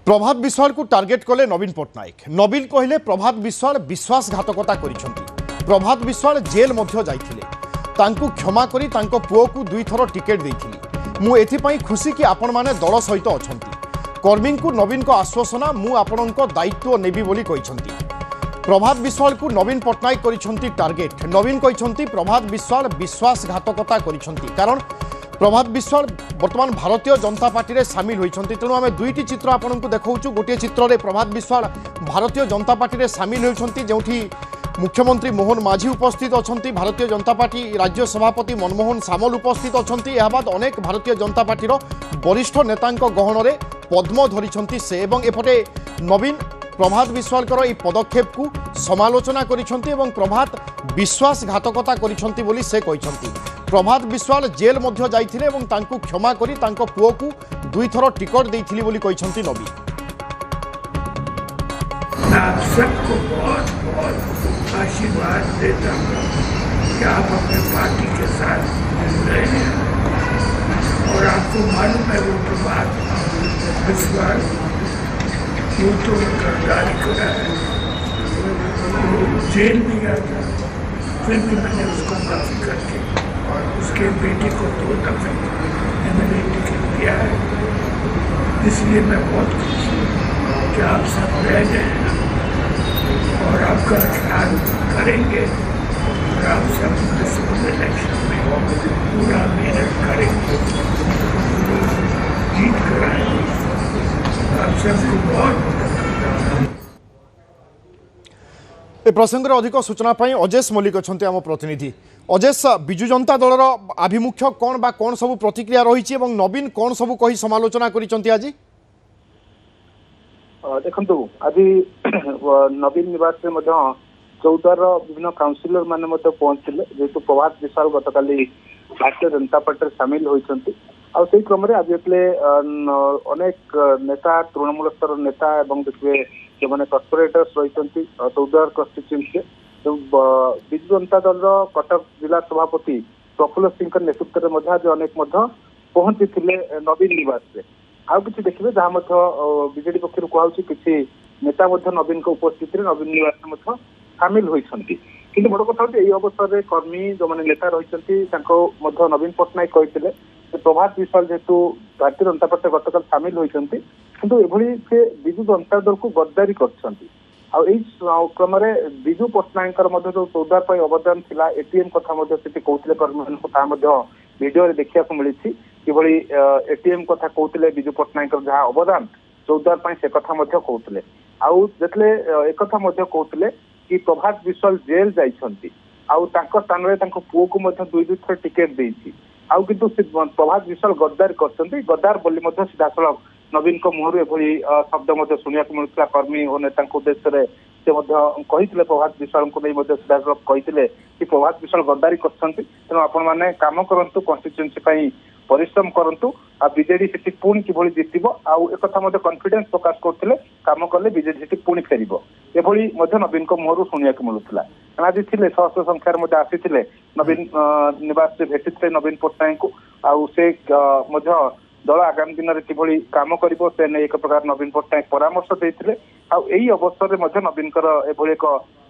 प्रभात विश्वाल को टार्गेट कले नवीन पट्टनायक। नवीन कहले प्रभात विश्वाल विश्वासघातकता करिसेंती। प्रभात विश्वाल जेल मध्य जाइथिले। तांकु क्षमा करी तांको पुओ को दुई थर टिकेट देइथिली। मु एथिपई खुशी कि आपण माने दल सहित अछंती। कर्मी को नवीन को आश्वासना मु आपणको दायित्व नेबी बोली कहिसेंती। प्रभात विश्वाल को नवीन पट्टनायक करिसेंती टार्गेट। नवीन कहिसेंती प्रभात विश्वाल विश्वासघातकता करिसेंती कारण प्रभात विश्वाल वर्तमान भारतीय जनता पार्टी रे सामिल होइछंती। तेणु आमे दुईटी चित्र आपनकु देखाउछु। गोटे चित्र रे प्रभात विश्वाल भारतीय जनता पार्टी रे सामिल होइछंती जेउठी मुख्यमंत्री मोहन माझी उपस्थित अछंती। भारतीय जनता पार्टी राज्य सभापति मनमोहन सामल उपस्थित अछंती। एहा बाद अनेक भारतीय जनता पार्टी रो वरिष्ठ नेतांक गहन रे पद्म धरिछंती से एवं एपटे नवीन प्रभात विश्वाल ए पदक्षेप को समालोचना करिछंती एवं प्रभात विश्वासघातकता करिछंती बोली से कहिछंती। प्रभात विश्वाल जेल मध्य जाइथिले एवं तांकु क्षमा करी तांको पुओ को दुई थर टिकट देइथिली बोली कहिछंती नवीन। आप सबको बहुत बहुत आशीर्वाद देता हूँ कि आप अपने पार्टी के साथ रहे हैं और आपको मालूम है वो प्रभात विश्वाल वो तो गद्दारी करा है, जेल में गया था, फिर भी मैंने उसको माफी करके और उसके बेटे को 2 दफे मैंने टिकट दिया है। इसलिए मैं बहुत खुश हूँ कि आप सब रह गए और आपका ख्याल करेंगे और आप सब मुनिसिपल इलेक्शन में पूरा मेहनत करेंगे, जीत कर आएंगे। आप सबको बहुत ए प्रसंग में अधिक सूचना पाई अजेश मल्लिक अच्छा आम प्रतिनिधि। अजेश, विजु जनता दलर आभिमुख्य कौन बा कौन सब प्रतिक्रिया रही है नवीन कौन सब कही समालोचना करिसेंती आज? देखंतु आज नवीन निवास में 14 विभिन्न काउंसिलर माने पहुंचले जेहेतु प्रभात विश्वाल गतकाली भारतीय जनता पार्टी सामिल होइछंती। आ से क्रम में आज अनेक नेता तृणमूल स्तर नेता एवं देखिए जो मैंने कॉर्पोरेटर्स रही 14 कन्स्टिट्यूएंसी विजु जनता दल कटक जिला सभापति प्रफुल्ल सिंह नेतृत्व में आज अनेक पहुंची नवीन निवास से। आउ कि देखिए जहाँ बीजेडी पक्ष कहूँ कि नेता नवीन उपस्थित नवीन निवास सामिल होती। कि बड़ कथा हूँ अवसर में कर्मी जो मैंने नेता रही नवीन पट्टनायक कहते प्रभात विश्वाल जेहेतु भारतीय जनता पार्टी गतकाल सामिल होती किंतु एभली से विजु जनता दल को गद्दारी करछंती। क्रम विजु पट्टनायक जो 14 अवदान थिला एटीएम कथा कहते कर्मी भिडियो देखा मिली कि एटीएम कथा कहते विजु पट्टनायक जहाँ अवदान 14 से कथा कहते आते एक कहते कि प्रभात विश्वाल जेल जाइछंती स्थान में पुओ को 2 थर टिकेट देइछि आउ किंतु प्रभात विश्वाल गद्दार करछंती। गद्दार बोली सीधा सड़क नवीन को मुहर एभली शब्द शुणा मिलता कर्मी और नेता उद्देश्य से प्रभात विश्वाल को नहीं सीधा सड़क कहते कि प्रभात विश्वाल गद्दारी करछंती। तेणु आपण माने काम करंतु कन्स्टिट्यूएंसी परिश्रम करंतु आ बीजेडी से पुणी किभली जितिबो आउ एक कथा कॉन्फिडेंस प्रकाश करथिले काम कले बीजेडी से पुणी फेरिबो एभली नवीन को मुहर शुणा मिलूला। आज थे सहस्र संख्यार आसी नवीन निवास से भेटी नवीन पट्टनायक को आउ से दल आगामी दिन में किभली काम करिबो से ने एक प्रकार नवीन पट्टनायक परामर्श देइथिले आउ अवसर में नवीन एभली एक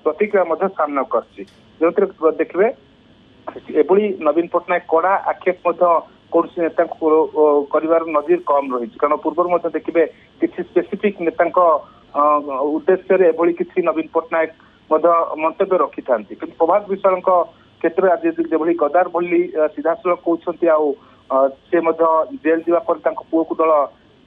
प्रतिक्रिया सामना करछि जो देखिए एभली नवीन पट्टनायक कड़ा आक्षेप कौन नेता कर नजीर कम रही कारण पूर्व देखिए किसी स्पेसिफिक नेता उद्देश्य एभली किसी नवीन पट्टनायक मंतव्य रखी था कि प्रभात विश्वाल क्षेत्र आज जो गद्दार बोली सीधा सड़क कहते से जेल जावापर पुओ को दल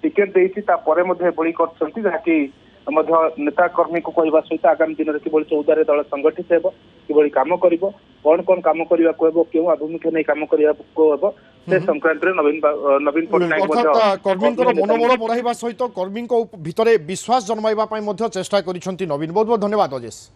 टिकेट देती एभली करछंती जहाँकि नेता कर्मी को कहवा सहित आगामी दिन में कि 14 दल संगठित हो कि काम कर कौन कौन काम करने को क्यों आभिमुख्य नहीं काम करने को से संक्रांत नवीन पट्टनायक कर्मी मनोबल बढ़ाइबा सहित कर्मी भितर विश्वास जन्माइबा चेष्टा करिसेंती नवीन। बहुत बहुत धन्यवाद अजेश।